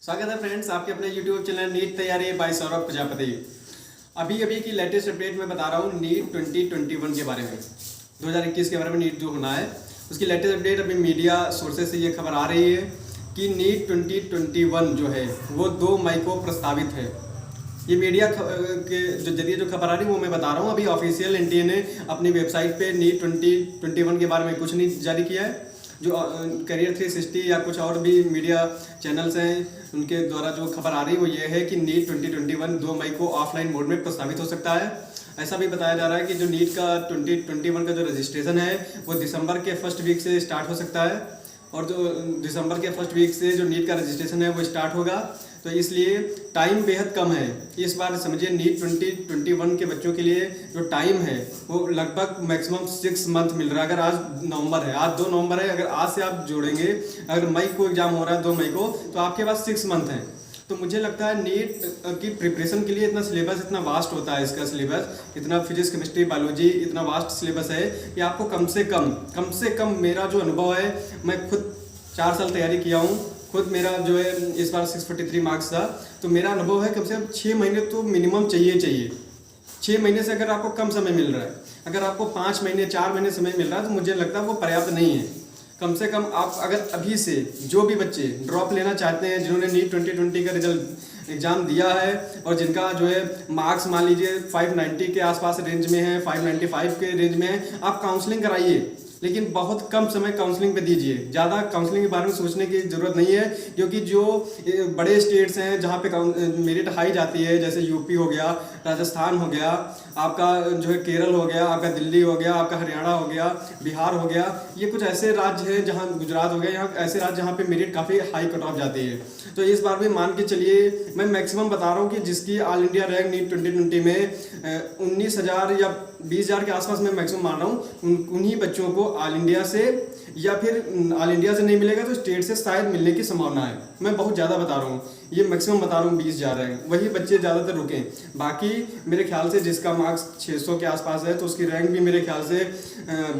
स्वागत है फ्रेंड्स आपके अपने YouTube चैनल नीट तैयारी बाय सौरभ प्रजापति। अभी की लेटेस्ट अपडेट मैं बता रहा हूँ नीट 2021 के बारे में। 2021 के बारे में नीट जो होना है उसकी लेटेस्ट अपडेट अभी मीडिया सोर्सेज से ये खबर आ रही है कि नीट 2021 जो है वो 2 मई को प्रस्तावित है। ये मीडिया के जो जरिए जो खबर आ रही है वो मैं बता रहा हूँ। अभी ऑफिशियल एनटीए ने अपनी वेबसाइट पे नीट 2021 के बारे में कुछ नहीं जारी किया है। जो करियर 360 या कुछ और भी मीडिया चैनल्स हैं उनके द्वारा जो खबर आ रही है वो ये है कि नीट 2021 2 मई को ऑफलाइन मोड में प्रस्तावित हो सकता है। ऐसा भी बताया जा रहा है कि जो नीट का 2021 का जो रजिस्ट्रेशन है वो दिसंबर के फर्स्ट वीक से स्टार्ट हो सकता है और जो दिसंबर के फर्स्ट वीक से जो नीट का रजिस्ट्रेशन है वो स्टार्ट होगा। तो इसलिए टाइम बेहद कम है। इस बार समझिए नीट 2021 के बच्चों के लिए जो टाइम है वो लगभग मैक्सिमम 6 मंथ मिल रहा है। अगर आज नवंबर है, आज 2 नवंबर है, अगर आज से आप जोड़ेंगे, अगर मई को एग्जाम हो रहा है 2 मई को, तो आपके पास 6 मंथ हैं। तो मुझे लगता है नीट की प्रिपरेशन के लिए इतना सिलेबस, इतना वास्ट होता है इसका सिलेबस, इतना फिजिक्स केमिस्ट्री बायोलॉजी इतना वास्ट सिलेबस है कि आपको कम से कम मेरा जो अनुभव है, मैं खुद 4 साल तैयारी किया हूँ, खुद मेरा जो है इस बार 643 मार्क्स था, तो मेरा अनुभव है कम से कम 6 महीने तो मिनिमम चाहिए। 6 महीने से अगर आपको कम समय मिल रहा है, अगर आपको 5 महीने 4 महीने समय मिल रहा है तो मुझे लगता है वो पर्याप्त नहीं है। कम से कम आप अगर अभी से जो भी बच्चे ड्रॉप लेना चाहते हैं, जिन्होंने नीट 2020 का रिजल्ट एग्ज़ाम दिया है और जिनका जो है मार्क्स मान लीजिए 590 के आसपास रेंज में है, 595 के रेंज में है, आप काउंसलिंग कराइए, लेकिन बहुत कम समय काउंसलिंग पे दीजिए। ज़्यादा काउंसलिंग के बारे में सोचने की ज़रूरत नहीं है, क्योंकि जो बड़े स्टेट्स हैं जहाँ पे मेरिट हाई जाती है, जैसे यूपी हो गया, राजस्थान हो गया, आपका जो है केरल हो गया, आपका दिल्ली हो गया, आपका हरियाणा हो गया, बिहार हो गया, ये कुछ ऐसे राज्य हैं जहाँ, गुजरात हो गया, यहाँ ऐसे राज्य जहाँ पे मेरिट काफ़ी हाई कट ऑफ जाती है। तो इस बार भी मान के चलिए, मैं मैक्सिमम बता रहा हूँ कि जिसकी ऑल इंडिया रैंक नीट 2020 में 19,000 या 20,000 के आसपास मैं मैक्सिमम मान रहा हूँ, उन्हीं बच्चों को ऑल इंडिया से, या फिर ऑल इंडिया से नहीं मिलेगा तो स्टेट से शायद मिलने की संभावना है। मैं बहुत ज़्यादा बता रहा हूँ, ये मैक्सिमम बता रहा हूँ 20,000 है, वही बच्चे ज़्यादातर रुकें। बाकी मेरे ख्याल से जिसका मार्क्स 600 के आसपास है तो उसकी रैंक भी मेरे ख्याल से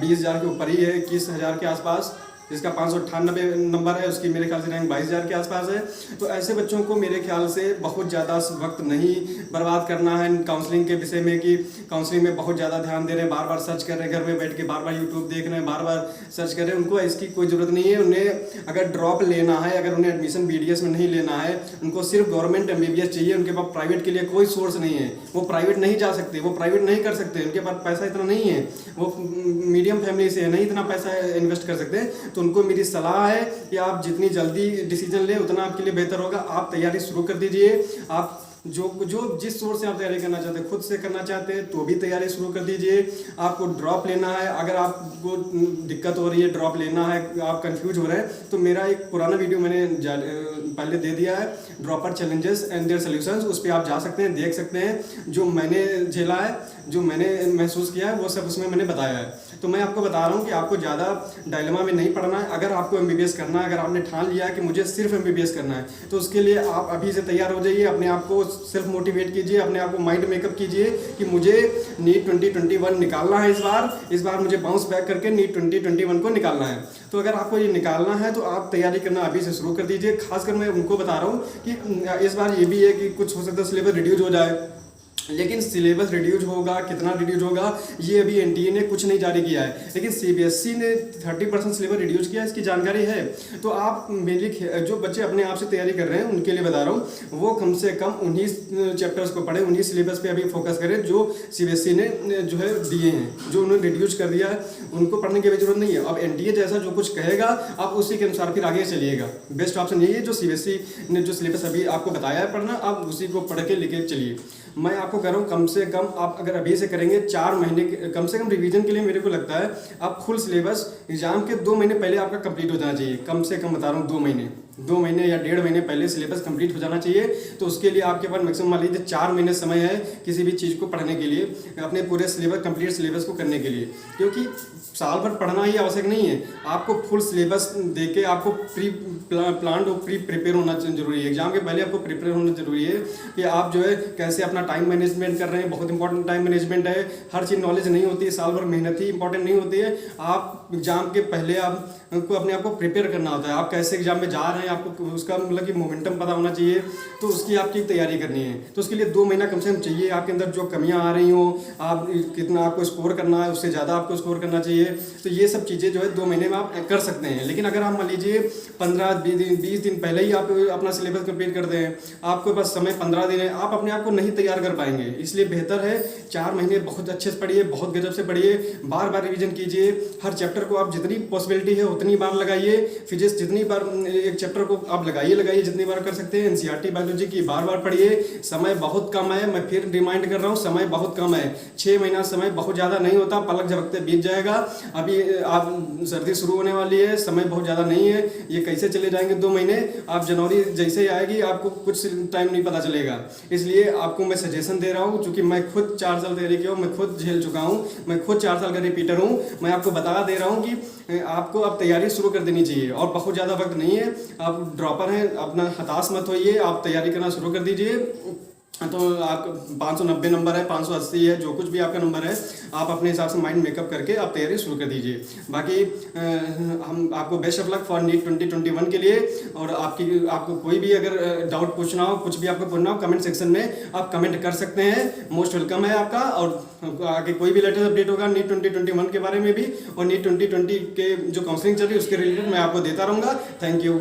20,000 के ऊपर ही है, 21,000 के आसपास। जिसका 598 नंबर है उसकी मेरे ख्याल से रैंक 22,000 के आसपास है। तो ऐसे बच्चों को मेरे ख्याल से बहुत ज़्यादा वक्त नहीं बर्बाद करना है काउंसलिंग के विषय में, कि काउंसलिंग में बहुत ज़्यादा ध्यान दे रहे हैं, बार बार सर्च कर रहे हैं, घर में बैठ के बार बार यूट्यूब देख रहे हैं, बार बार सर्च कर रहे हैं। उनको इसकी कोई ज़रूरत नहीं है। उन्हें अगर ड्रॉप लेना है, अगर उन्हें एडमिशन BDS में नहीं लेना है, उनको सिर्फ गवर्नमेंट MBBS चाहिए। उनके पास प्राइवेट के लिए कोई सोर्स नहीं है, वो प्राइवेट नहीं जा सकते, वो प्राइवेट नहीं कर सकते, उनके पास पैसा इतना नहीं है, वो मीडियम फैमिली से नहीं इतना पैसा इन्वेस्ट कर सकते। तो उनको मेरी सलाह है कि आप जितनी जल्दी डिसीजन लें उतना आपके लिए बेहतर होगा। आप तैयारी शुरू कर दीजिए। आप जो जिस सोर्स से आप तैयारी करना चाहते हैं, खुद से करना चाहते हैं तो भी तैयारी शुरू कर दीजिए। आपको ड्रॉप लेना है, अगर आपको दिक्कत हो रही है, ड्रॉप लेना है, आप कंफ्यूज हो रहे हैं, तो मेरा एक पुराना वीडियो मैंने पहले दे दिया है, dropper challenges and their solutions. उस पर आप जा सकते हैं, देख सकते हैं जो मैंने झेला है, जो मैंने महसूस किया है, वो सब उसमें मैंने बताया है। तो मैं आपको बता रहा हूँ कि आपको ज़्यादा डायलेमा में नहीं पड़ना है। अगर आपको MBBS करना है, अगर आपने ठान लिया है कि मुझे सिर्फ MBBS करना है, तो उसके लिए आप अभी से तैयार हो जाइए। अपने आप को सेल्फ मोटिवेट कीजिए, अपने आप को माइंड मेकअप कीजिए कि मुझे नीट 2021 निकालना है। इस बार मुझे बाउंस बैक करके नीट 2021 को निकालना है। तो अगर आपको ये निकालना है तो आप तैयारी करना अभी से शुरू कर दीजिए। खासकर मैं उनको बता रहा हूँ कि इस बार ये भी है कि कुछ हो सकता है सिलेबस रिड्यूज हो जाए, लेकिन सिलेबस रिड्यूज होगा, कितना रिड्यूज होगा ये अभी NTA ने कुछ नहीं जारी किया है, लेकिन CBSE ने 30% सिलेबस रिड्यूज किया, इसकी जानकारी है। तो आप मेनली जो बच्चे अपने आप से तैयारी कर रहे हैं उनके लिए बता रहा हूँ, वो कम से कम उन्हीं चैप्टर्स को पढ़ें, उन्हीं सिलेबस पे अभी फोकस करें जो CBSE ने जो है दिए हैं, जो उन्होंने रिड्यूज कर दिया है, उनको पढ़ने की भी जरूरत नहीं है। अब NTA जैसा जो कुछ कहेगा आप उसी के अनुसार फिर आगे चलिएगा। बेस्ट ऑप्शन यही है, जो CBSE ने जो सिलेबस अभी आपको बताया है पढ़ना, आप उसी को पढ़ के लेके चलिए। मैं आपको कह रहा हूँ कम से कम आप अगर अभी से करेंगे 4 महीने कम से कम रिवीजन के लिए, मेरे को लगता है आप फुल सिलेबस एग्जाम के 2 महीने पहले आपका कंप्लीट हो जाना चाहिए। कम से कम बता रहा हूँ 2 महीने या 1.5 महीने पहले सिलेबस कंप्लीट हो जाना चाहिए। तो उसके लिए आपके पास मैक्सिमम मान लीजिए 4 महीने समय है किसी भी चीज़ को पढ़ने के लिए, अपने पूरे सिलेबस कंप्लीट सिलेबस को करने के लिए, क्योंकि साल भर पढ़ना ही आवश्यक नहीं है। आपको फुल सिलेबस देके आपको प्लान प्रिपेयर होना जरूरी है। एग्जाम के पहले आपको प्रिपेयर होना जरूरी है कि आप जो है कैसे अपना टाइम मैनेजमेंट कर रहे हैं। बहुत इंपॉर्टेंट टाइम मैनेजमेंट है, हर चीज़ नॉलेज नहीं होती है, साल भर मेहनत ही इंपॉर्टेंट नहीं होती है। आप एग्जाम के पहले आपको अपने आप को प्रिपेयर करना होता है। आप कैसे एग्जाम में जा रहे हैं, आपको उसका मतलब कि मोमेंटम पता होना चाहिए, तो उसकी आपकी तैयारी करनी है। तो उसके लिए 2 महीना कम से कम चाहिए। आपके अंदर जो कमियां आ रही हों, आप कितना आपको स्कोर करना है, उससे ज़्यादा आपको स्कोर करना चाहिए। तो ये सब चीज़ें जो है 2 महीने में आप कर सकते हैं। लेकिन अगर आप मान लीजिए 15-20 दिन पहले ही आप अपना सिलेबस कंप्लीट कर दें, आपके पास समय 15 दिन है, आप अपने आप को नहीं तैयार कर पाएंगे। इसलिए बेहतर है 4 महीने बहुत अच्छे से पढ़िए, बहुत गजब से पढ़िए, बार बार रिवीजन कीजिए। हर चैप्टर को आप जितनी पॉसिबिलिटी है उतनी बार लगाइए। फिजिक्स जितनी बार एक चैप्टर को आप लगाइए जितनी बार कर सकते हैं। एनसीईआरटी बायोलॉजी की बार बार पढ़िए। समय बहुत कम है, मैं फिर रिमाइंड कर रहा हूँ, समय बहुत कम है। 6 महीना समय बहुत ज़्यादा नहीं होता, पलक झपकते बीत जाएगा। अभी आप सर्दी शुरू होने वाली है, समय बहुत ज़्यादा नहीं है। ये कैसे चले जाएंगे 2 महीने? आप जनवरी जैसे ही आएगी आपको कुछ टाइम नहीं पता चलेगा। इसलिए आपको मैं सजेशन दे रहा हूँ, चूँकि मैं खुद 4 साल तैयारी किया हूँ, मैं खुद झेल चुका हूँ, मैं खुद 4 साल का रिपीटर हूँ। मैं आपको बता दे रहा हूँ कि आपको अब तैयारी शुरू कर देनी चाहिए और बहुत ज़्यादा वक्त नहीं है। आप ड्रॉपर हैं, अपना हताश मत होइए, आप तैयारी करना शुरू कर दीजिए। तो आप 590 नंबर है, 580 है, जो कुछ भी आपका नंबर है, आप अपने हिसाब से माइंड मेकअप करके आप तैयारी शुरू कर दीजिए। बाकी हम आपको best of luck for NEET 2021 के लिए। और आपको कोई भी अगर डाउट पूछना हो, कुछ भी आपको पूछना हो, कमेंट सेक्शन में आप कमेंट कर सकते हैं। मोस्ट वेलकम है आपका। और आगे कोई भी लेटेस्ट अपडेट होगा नीट 2021 के बारे में भी और नीट 2020 के जो काउंसलिंग चल रही है उसके रिलेटेड मैं आपको देता रहूँगा। Thank you.